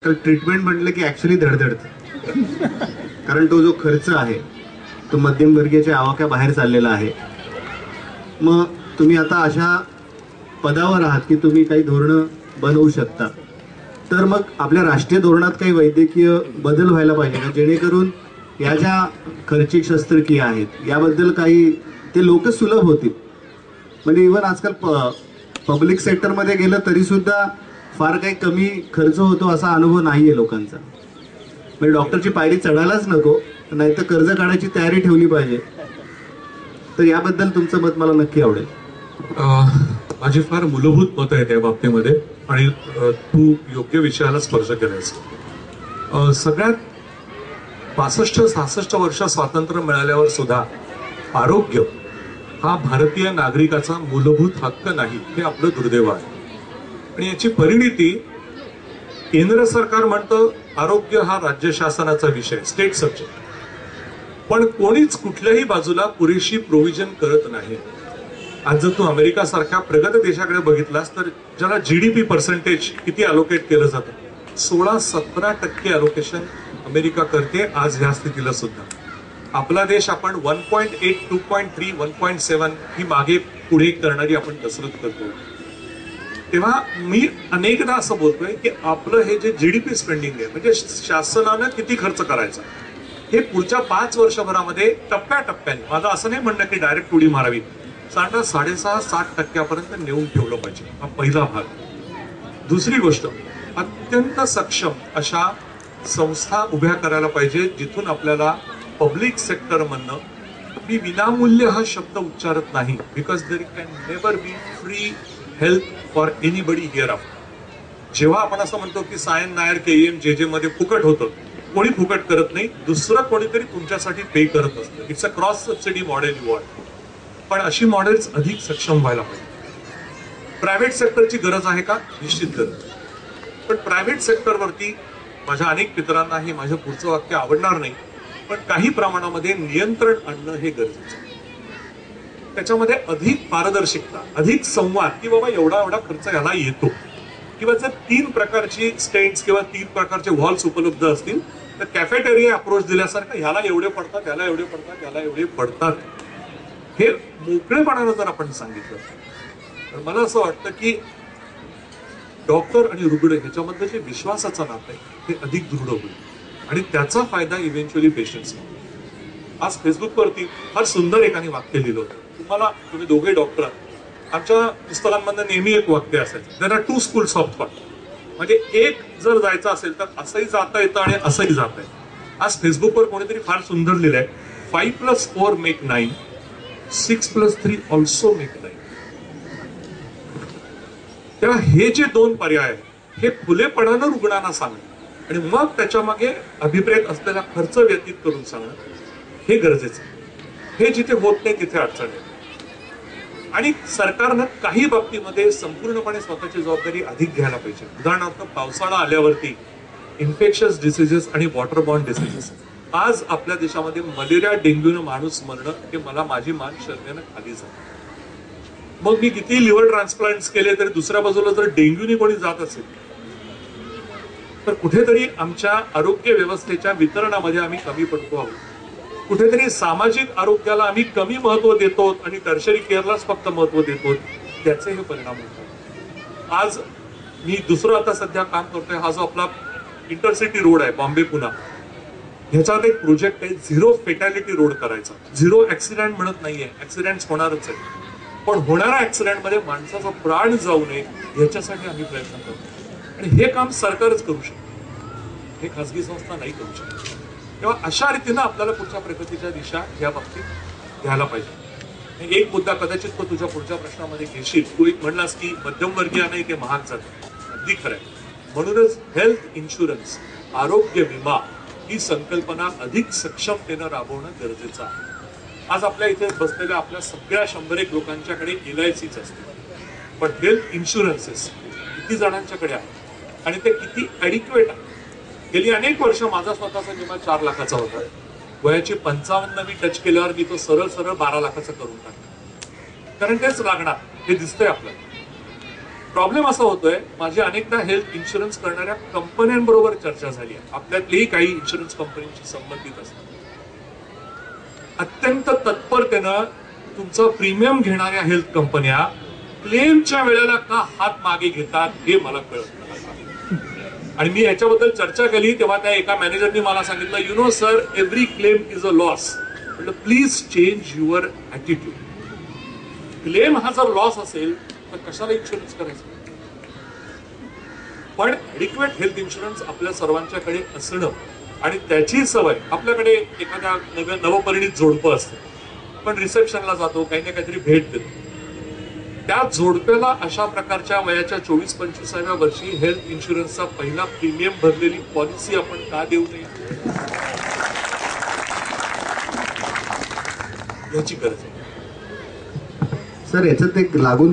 Treatment म्हटलं की actually धडधडत, कारण तो जो खर्च आहे तो मध्यमवर्गीयाच्या आवाक्याबाहेर चाललेला आहे. मग तुम्ही आता अशा पदावर आहात की तुम्ही काही धोरणं बनवू शकता, तर मग आपल्या राष्ट्रीय धोरणात काही वैद्यकीय बदल व्हायला पाहिजे का, जेणेकरून या ज्या खर्चिक शस्त्रक्रिया आहेत याबद्दल काही ते लोक सुलभ होतील. म्हणजे इव्हन आजकाल पब्लिक सेक्टरमध्ये गेलं तरी सुद्धा फार काही कमी खर्च होतो असा अनुभव नाहीये लोकांचा. म्हणजे डॉक्टरची पायरी चढायलाच नको, नाहीतर कर्ज काढायची तयारी ठेवली पाहिजे. तर याबद्दल तुमचं मत मला नक्की आवडेल. माझी फार मूलभूत मत आहे त्या बाबतीमध्ये, आणि तू योग्य विषयाला स्पर्श केलायस. सगळ्यात 65-66 वर्ष स्वातंत्र्य मिळाल्यावर सुद्धा आरोग्य हा भारतीय नागरिकाचा मूलभूत हक्क नाही, हे आपलं दुर्दैव आहे. आणि याची परिणिती केंद्र सरकार म्हणतं आरोग्य हा राज्य शासनाचा विषय, स्टेट सब्जेक्ट, पण कोणीच कुठल्याही बाजूला पुरेशी प्रोव्हिजन करत नाही. आज जर तू अमेरिका सारख्या प्रगत देशाकडे बघितलास तर ज्याला जीडीपी पर्सेंटेज किती अलोकेट केलं जातं, 16-17% अलोकेशन अमेरिका करते आज ह्या स्थितीला सुद्धा. आपला देश आपण 1.8, 2.3, 1.7 ही मागे पुढे करणारी आपण कसरत करतो. तेव्हा मी अनेकदा असं बोलतोय की आपलं हे जे जीडीपी स्पेंडिंग आहे, म्हणजे शासनानं किती खर्च करायचा, हे पुढच्या 5 वर्षभरामध्ये टप्प्याटप्प्याने, माझं असं नाही म्हणणं की डायरेक्ट उडी मारावी, 6.5-7% नेऊन ठेवलं पाहिजे. हा पहिला भाग. दुसरी गोष्ट, अत्यंत सक्षम अशा संस्था उभ्या करायला पाहिजे जिथून आपल्याला पब्लिक सेक्टर मधनं, मी विनामूल्य हा शब्द उच्चारत नाही, because there can never B free health for anybody here after. जेव्हा आपण असं म्हणतो की सायन नायर केईएम जे मध्ये फुकट होतं, कोणी फुकट करत नाही, दुसरं कोणीतरी तुमच्यासाठी पे करत असतं. It's a cross subsidy model you are. पण अशी मॉडेल्स अधिक सक्षम व्हायला पाहिजे. प्रायव्हेट सेक्टरची गरज आहे का? निश्चित गरज. पण प्रायव्हेट सेक्टरवरती माझ्या अनेक मित्रांना हे माझं पुढचं वाक्य आवडणार नाही, पण काही प्रमाणामध्ये नियंत्रण आणणं हे गरजेचं आहे. त्याच्यामध्ये अधिक पारदर्शकता, अधिक संवाद, की बाबा एवढा खर्च याला येतो, किंवा जर 3 प्रकारची स्टेंट्स किंवा 3 प्रकारचे वॉल्स उपलब्ध असतील तर कॅफेटेरिया अप्रोच दिल्यासारखं ह्याला एवढे पडतात, ह्याला एवढे पडतात, ह्याला एवढे पडतात, हे मोकळेपणानं जर आपण सांगितलं तर मला असं वाटतं की डॉक्टर आणि रुग्ण ह्याच्यामधलं जे विश्वासाचं नातं आहे ते अधिक दृढ होईल, आणि त्याचा फायदा इव्हेंच्युअली पेशंट्स. आज फेसबुकवरती फार सुंदर एकाने वाक्य लिहिलं होतं. तुम्ही दोघे डॉक्टर आहात, आमच्या पुस्तकांमधनं नेहमी एक वाक्य असायचं, there are 2 schools of thought. म्हणजे एक जर जायचं असेल तर असंही जाता येतं आणि असंही जाता येतं. आज फेसबुकवर कोणीतरी फार सुंदर लिहिलंय, 5+4 make 9, 6+3 also make 9. तेव्हा हे जे 2 पर्याय आहेत हे खुलेपणानं रुग्णांना सांगणं आणि मग त्याच्या मागे अभिप्रेत असलेला खर्च व्यतीत करून सांगणं हे गरजेचं आहे. हे जिथे होत नाही तिथे अडचण आहे. आणि सरकारनं काही बाबतीमध्ये संपूर्णपणे स्वतःची जबाबदारी अधिक घ्यायला पाहिजे. उदाहरणार्थ, पावसाळा आल्यावरती इन्फेक्शस डिसीजेस आणि वॉटरबॉर्न डिसीजेस, आज आपल्या देशामध्ये मलेरिया, डेंग्यूनं माणूस मरणं हे मला माझी मान शर्मेनं खाली जाते. मग मी किती लिव्हर ट्रान्सप्लांट्स केले तरी दुसऱ्या बाजूला जर डेंग्यूने कोणी जात असेल तर कुठेतरी आमच्या आरोग्य व्यवस्थेच्या वितरणामध्ये आम्ही कमी पडतो आहोत. कुठेतरी सामाजिक आरोग्याला आम्ही कमी महत्व देतो आणि टर्शरी केअरलाच फक्त महत्व देतो, त्याचे हे परिणाम होतात. आज मी दुसरं आता सध्या काम करतोय, हा जो आपला इंटरसिटी रोड आहे बॉम्बे पुणा, ह्याच्यात एक प्रोजेक्ट आहे, 0 फेटॅलिटी रोड करायचा. 0 ऍक्सिडेंट म्हणत नाहीये, ऍक्सिडेंट होणारच आहे, पण होणाऱ्या ऍक्सिडेंटमध्ये माणसाचा प्राण जाऊ नये याच्यासाठी आम्ही प्रयत्न करतो. आणि हे काम सरकारच करू शकतो, हे खासगी संस्था नाही करू शकत. तेव्हा अशा रीतीनं आपल्याला पुढच्या प्रगतीच्या दिशा या बाबतीत घ्यायला पाहिजे. एक मुद्दा कदाचित तो तुझ्या पुढच्या प्रश्नामध्ये घेशील. तू एक म्हणलास की मध्यमवर्गीयांना ते महाग जातं. अगदी खरं आहे. म्हणूनच हेल्थ इन्शुरन्स, आरोग्य विमा ही संकल्पना अधिक सक्षमतेनं राबवणं गरजेचं आहे. आज आपल्या इथे बसलेल्या आपल्या सगळ्या 101 लोकांच्याकडे LICच असते, पण हेल्थ इन्शुरन्सेस किती जणांच्याकडे आहे आणि ते किती ऍडिक्युएट आहे? गेली अनेक वर्ष माझा स्वतःचा विमा 4 लाखाचा होता. वयाची 55 मी टच केल्यावर मी तो सरळ 12 लाखाचा करून टाकला, कारण तेच लागणार हे दिसतंय आपल्याला. प्रॉब्लेम असा होतोय, माझी अनेकदा हेल्थ इन्शुरन्स करणाऱ्या कंपन्यांबरोबर चर्चा झाली आहे, आपल्यातलेही काही इन्शुरन्स कंपनीशी संबंधित असतात. अत्यंत तत्परतेनं तुमचं प्रीमियम घेणाऱ्या हेल्थ कंपन्या क्लेमच्या वेळेला का हात मागे घेतात हे मला कळत नाही. आणि मी याच्याबद्दल चर्चा केली तेव्हा त्या एका मॅनेजरनी मला सांगितलं, you know sir, every claim is a loss. म्हटलं please change your attitude. Claim हा जर लॉस असेल तर कशाला इन्शुरन्स करायचं. पण ॲडिक्वेट हेल्थ इन्शुरन्स आपल्या सर्वांच्याकडे असणं आणि त्याची सवय, आपल्याकडे एखाद्या नवपरिणित जोडपं असतं, पण रिसेप्शनला जातो, काही ना काहीतरी भेट देतो. त्या जोडप्याला अशा प्रकारच्या वयाच्या 24-25व्या वर्षी हेल्थ इन्शुरन्सचा पहिला प्रीमियम भरलेली पॉलिसी आपण का देऊ नये याची गरज आहे. सर, याच्यात एक लागून